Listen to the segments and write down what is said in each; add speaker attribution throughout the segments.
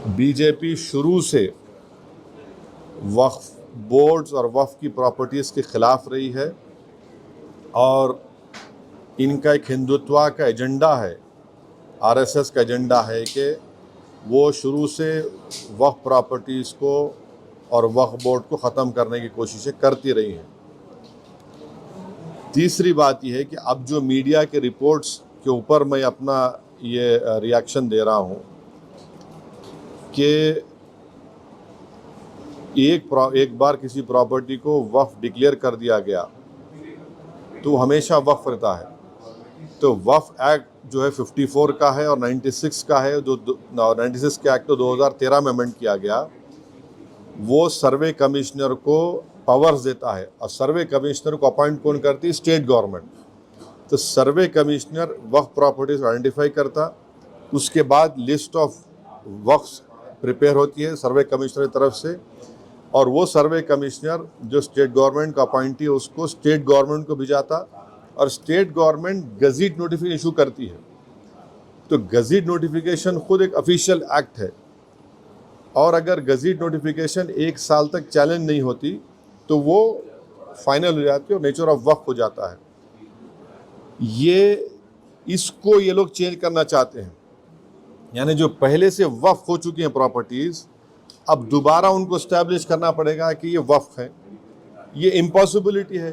Speaker 1: BJP शुरू से वक्फ boards और वक्फ की प्रॉपर्टीज़ के ख़िलाफ़ रही है और इनका एक हिंदुत्व का एजेंडा है, आरएसएस का एजेंडा है कि वो शुरू से वक्फ प्रॉपर्टीज़ को और वक्फ बोर्ड को ख़त्म करने की कोशिशें करती रही हैं। तीसरी बात यह है कि अब जो मीडिया के रिपोर्ट्स के ऊपर मैं अपना ये रिएक्शन दे रहा हूँ कि एक बार किसी प्रॉपर्टी को वक्फ डिक्लेयर कर दिया गया तो हमेशा वक्फ रहता है। तो वक्फ एक्ट जो है 54 का है और 96 का है, जो 96 के एक्ट तो 2013 में अमेंड किया गया। वो सर्वे कमिश्नर को पावर्स देता है और सर्वे कमिश्नर को अपॉइंट कौन करती है? State government. तो सर्वे कमिश्नर वक्फ प्रॉपर्टीज आइडेंटिफाई करता, उसके बाद लिस्ट ऑफ वक्फ प्रिपेयर होती है सर्वे कमिश्नर की तरफ से, और वो सर्वे कमिश्नर जो स्टेट गवर्नमेंट का अपॉइंटी है उसको स्टेट गवर्नमेंट को भिजाता और स्टेट गवर्नमेंट गज़ीट नोटिफिकेशन इशू करती है। तो गज़ीट नोटिफिकेशन खुद एक ऑफिशियल एक्ट है और अगर गज़ीट नोटिफिकेशन 1 साल तक चैलेंज नहीं होती तो वो फाइनल हो जाती है और नेचर ऑफ वक्फ हो जाता है। इसको ये लोग चेंज करना चाहते हैं, यानी जो पहले से वक्फ हो चुकी हैं प्रॉपर्टीज़, अब दोबारा उनको इस्टेब्लिश करना पड़ेगा कि ये वक्फ है। ये इम्पॉसिबिलिटी है।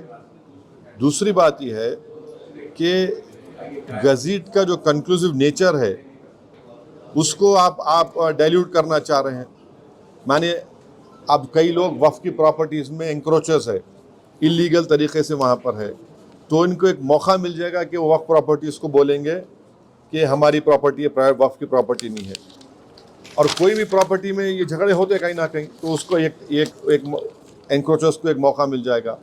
Speaker 1: दूसरी बात यह है कि गज़ीट का जो कंक्लूसिव नेचर है उसको आप डाइल्यूट करना चाह रहे हैं। माने अब कई लोग वक्फ की प्रॉपर्टीज़ में इंक्रोचर्स है, इलीगल तरीके से वहाँ पर है, तो इनको एक मौका मिल जाएगा कि वो वक्फ प्रॉपर्टीज़ को बोलेंगे कि हमारी प्रॉपर्टी है, प्राइवेट वक्फ की प्रॉपर्टी नहीं है। और कोई भी प्रॉपर्टी में ये झगड़े होते कहीं ना कहीं, तो उसको एक एंक्रोचर्स को एक मौका मिल जाएगा।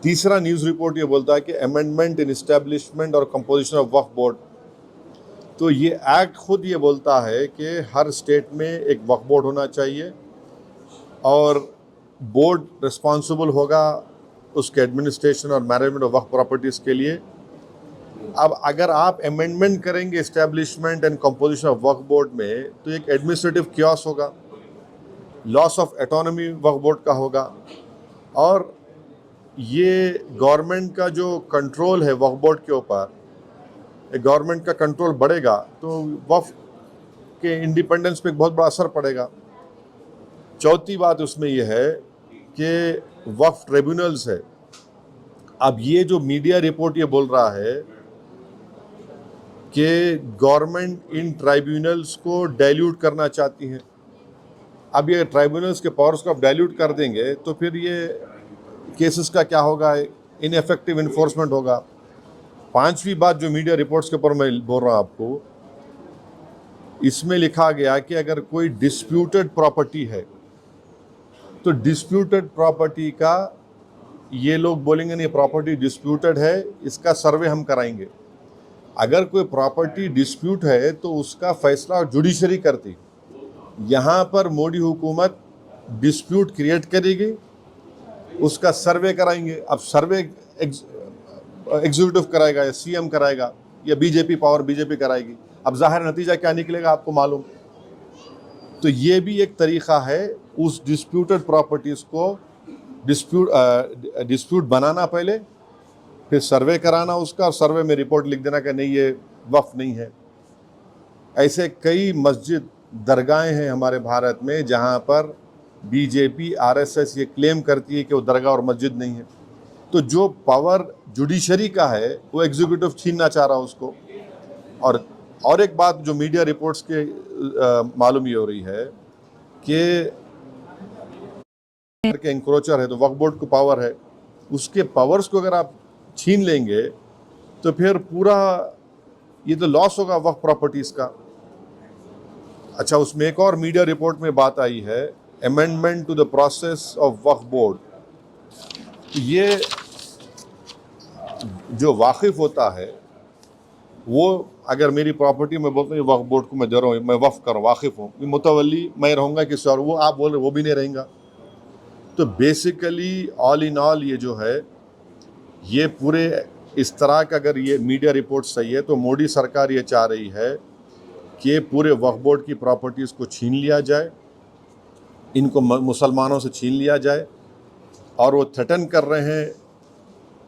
Speaker 1: तीसरा न्यूज़ रिपोर्ट ये बोलता है कि अमेंडमेंट इन एस्टेब्लिशमेंट और कंपोजिशन ऑफ वक्फ बोर्ड। तो ये एक्ट खुद ये बोलता है कि हर स्टेट में एक वक्फ बोर्ड होना चाहिए और बोर्ड रिस्पॉन्सिबल होगा उसके एडमिनिस्ट्रेशन और मैनेजमेंट ऑफ वक्फ प्रॉपर्टीज़ के लिए। अब अगर आप अमेंडमेंट करेंगे establishment and composition of Waqf board में तो एक एडमिनिस्ट्रेटिव क्योस होगा, loss of autonomy Waqf board का होगा और ये गवर्नमेंट का जो कंट्रोल है वक्फ बोर्ड के ऊपर, गवर्नमेंट का कंट्रोल बढ़ेगा तो वक्फ के इंडिपेंडेंस पे एक बहुत बड़ा असर पड़ेगा। चौथी बात उसमें यह है कि वक्फ ट्रिब्यूनल्स है। अब ये जो मीडिया रिपोर्ट ये बोल रहा है कि गवर्नमेंट इन ट्राइब्यूनल्स को डाइल्यूट करना चाहती है। अब ये ट्राइब्यूनल्स के पावर्स को आप डाइल्यूट कर देंगे तो फिर ये केसेस का क्या होगा? इनएफेक्टिव इन्फोर्समेंट होगा। पांचवी बात जो मीडिया रिपोर्ट्स के ऊपर मैं बोल रहा हूँ आपको, इसमें लिखा गया कि अगर कोई डिस्प्यूटेड प्रॉपर्टी है तो डिस्प्यूटेड प्रॉपर्टी का ये लोग बोलेंगे नहीं, प्रॉपर्टी डिस्प्यूटेड है, इसका सर्वे हम कराएंगे। अगर कोई प्रॉपर्टी डिस्प्यूट है तो उसका फैसला जुडिशरी करती। यहाँ पर मोदी हुकूमत डिस्प्यूट क्रिएट करेगी, उसका सर्वे कराएंगे। अब सर्वे एग्जीक्यूटिव कराएगा या सीएम कराएगा या बीजेपी कराएगी। अब जाहिर नतीजा क्या निकलेगा आपको मालूम। तो ये भी एक तरीका है उस डिस्प्यूटेड प्रॉपर्टीज़ को डिस्प्यूट बनाना, पहले फिर सर्वे कराना उसका और सर्वे में रिपोर्ट लिख देना कि नहीं ये वक्फ नहीं है। ऐसे कई मस्जिद दरगाहें हैं हमारे भारत में जहाँ पर बीजेपी आरएसएस ये क्लेम करती है कि वो दरगाह और मस्जिद नहीं है। तो जो पावर जुडिशरी का है वो एग्जीक्यूटिव छीनना चाह रहा है उसको। और एक बात जो मीडिया रिपोर्ट्स के मालूम ये हो रही है कि इंक्रोचर है तो वक्फ बोर्ड को पावर है, उसके पावर्स को अगर आप छीन लेंगे तो फिर पूरा ये तो लॉस होगा वक्फ प्रॉपर्टीज़ का। अच्छा, उसमें एक और मीडिया रिपोर्ट में बात आई है, amendment to the process of Waqf board. ये जो वाकिफ होता है वो अगर मेरी प्रॉपर्टी में बोलते हैं वक्फ बोर्ड को मैं दे रहा हूँ, मैं वक्फ कर वाकिफ हूँ, मुतवल्ली मैं रहूँगा किसी और, वो आप बोल रहे वो भी नहीं रहेगा। तो बेसिकली ऑल इन ऑल ये जो है ये पूरे इस तरह का, अगर ये मीडिया रिपोर्ट सही है तो मोदी सरकार ये चाह रही है कि पूरे वक्फ बोर्ड की प्रॉपर्टीज़ को छीन लिया जाए, इनको मुसलमानों से छीन लिया जाए, और वो थ्रेटन कर रहे हैं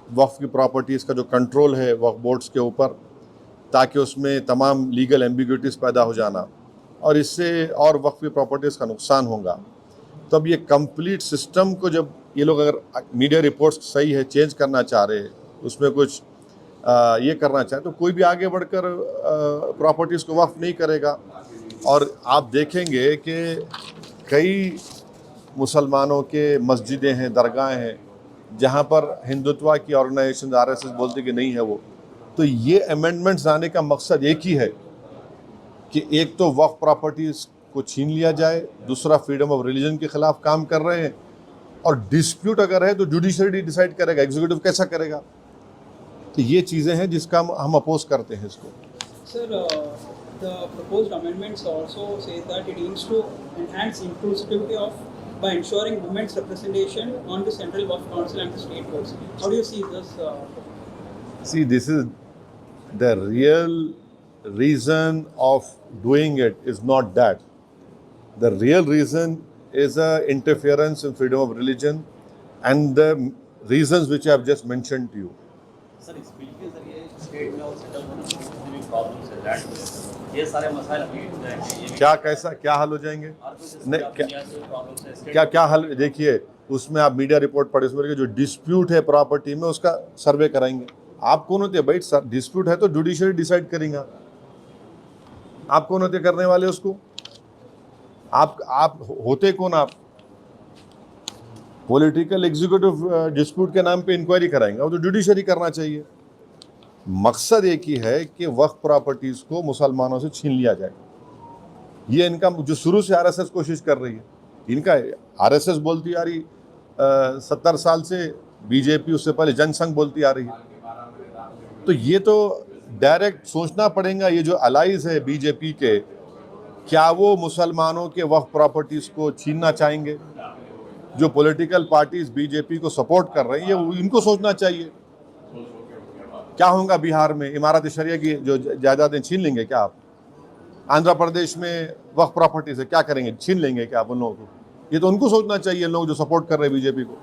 Speaker 1: वक्फ की प्रॉपर्टीज़ का जो कंट्रोल है वक्फ बोर्ड्स के ऊपर, ताकि उसमें तमाम लीगल एम्बिग्यूटीज़ पैदा हो जाना, और इससे और वक्फ की प्रॉपर्टीज़ का नुकसान होगा। तो अब ये कंप्लीट सिस्टम को जब ये लोग, अगर मीडिया रिपोर्ट्स सही है, चेंज करना चाह रहे हैं, उसमें कुछ ये करना चाहे, तो कोई भी आगे बढ़कर प्रॉपर्टीज़ को वक्फ नहीं करेगा। और आप देखेंगे कि कई मुसलमानों के मस्जिदें हैं, दरगाहें हैं, जहाँ पर हिंदुत्व की ऑर्गेनाइजेशन आरएसएस बोलती कि नहीं है वो। तो ये अमेंडमेंट्स आने का मकसद एक ही है कि एक तो वक्फ प्रॉपर्टीज़ को छीन लिया जाए, दूसरा फ्रीडम ऑफ रिलीजन के खिलाफ काम कर रहे हैं, और डिस्प्यूट अगर है तो जुडिशरी डिसाइड करेगा, एग्जीक्यूटिव कैसा करेगा। तो ये चीज़ें हैं जिसका हम अपोज करते हैं इसको।
Speaker 2: Sir, the proposed amendments also say that it aims to enhance inclusivity of by ensuring women's representation on the Central Waqf Council and the state boards. How do you see this?
Speaker 1: See, this is the real reason of doing it is not that. The real reason is a interference in freedom of religion and the reasons which I have just mentioned to you.
Speaker 3: Sir, इस bill के जरिए state में और central में जितने भी problems है land में, ये सारे मसाइल अभी हो जाएंगे। ये
Speaker 1: क्या कैसा क्या हल हो जाएंगे? नहीं, क्या हल? देखिए, उसमें आप मीडिया रिपोर्ट पढ़े, उसमें जो डिस्प्यूट है प्रॉपर्टी में उसका सर्वे कराएंगे। आप कौन होते हैं भाई? डिस्प्यूट है तो जुडिशरी डिसाइड करेंगे। आप कौन होते करने वाले उसको? आप होते कौन? आप पॉलिटिकल एग्जीक्यूटिव डिस्प्यूट के नाम पे इंक्वायरी कराएंगे, वो तो जुडिशरी करना चाहिए। मकसद एक ही है कि वक्फ प्रॉपर्टीज़ को मुसलमानों से छीन लिया जाए। ये इनका जो शुरू से आरएसएस कोशिश कर रही है, इनका आरएसएस बोलती आ रही 70 साल से, बीजेपी उससे पहले जनसंघ बोलती आ रही है। तो ये तो डायरेक्ट सोचना पड़ेगा, ये जो अलाइज है बीजेपी के, क्या वो मुसलमानों के वक्फ प्रॉपर्टीज़ को छीनना चाहेंगे? जो पॉलिटिकल पार्टीज बीजेपी को सपोर्ट कर रही है, इनको सोचना चाहिए क्या होगा बिहार में। इमारत शरिया की जो जायदादें छीन लेंगे क्या आप? आंध्र प्रदेश में वक्फ प्रॉपर्टी से क्या करेंगे? छीन लेंगे क्या आप उन लोगों को? ये तो उनको सोचना चाहिए, लोग जो सपोर्ट कर रहे हैं बीजेपी को।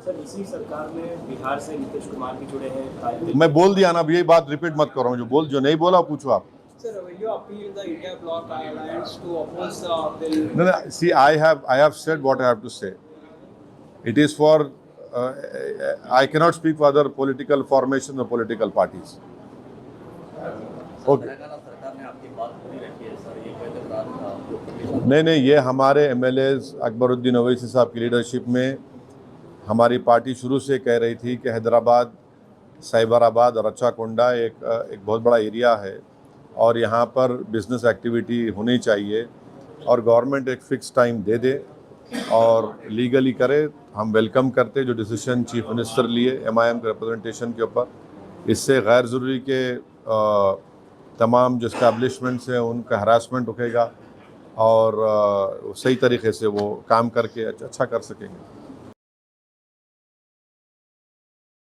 Speaker 3: सर, इसी सरकार में बिहार से नीतीश कुमार भी जुड़े हैं।
Speaker 1: मैं बोल दिया ना, अब यही बात रिपीट मत करो, जो नहीं बोला पूछो आप।
Speaker 2: Sir, will you appeal the India Bloc Alliance to oppose the bill?
Speaker 1: No, see, I have said what I have to say. It is for I cannot speak for other political formations or political parties. Okay. नहीं, ये हमारे MLAs Akbaruddin Owaisi साहब की leadership में हमारी party शुरू से कह रही थी कि हैदराबाद, साइबराबाद और रच्चाकोंडा एक बहुत बड़ा एरिया है, और यहाँ पर बिजनेस एक्टिविटी होनी चाहिए, और गवर्नमेंट एक फ़िक्स टाइम दे दे और लीगली करे। हम वेलकम करते जो डिसीजन चीफ मिनिस्टर लिए एमआईएम के रिप्रेजेंटेशन के ऊपर। इससे गैर ज़रूरी के तमाम जो इस्टेब्लिशमेंट्स हैं उनका हरासमेंट रुकेगा, और सही तरीके से वो काम करके अच्छा कर सकेंगे।